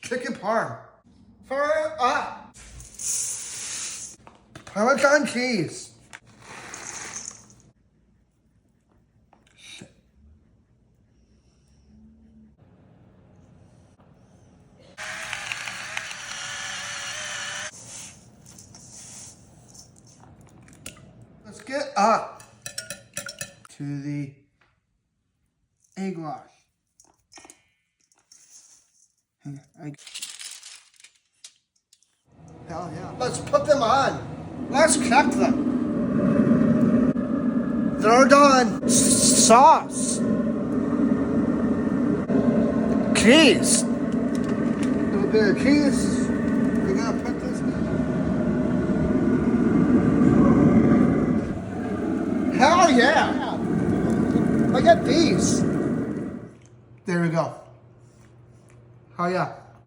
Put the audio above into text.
chicken parm. Parmesan cheese. Shit. Let's get up to the egg wash. Hell yeah. Let's put them on. Let's cook them. Throw on sauce. Cheese. A little bit of cheese. We're gonna put this in. Hell yeah. Look at these. There we go. Oh yeah.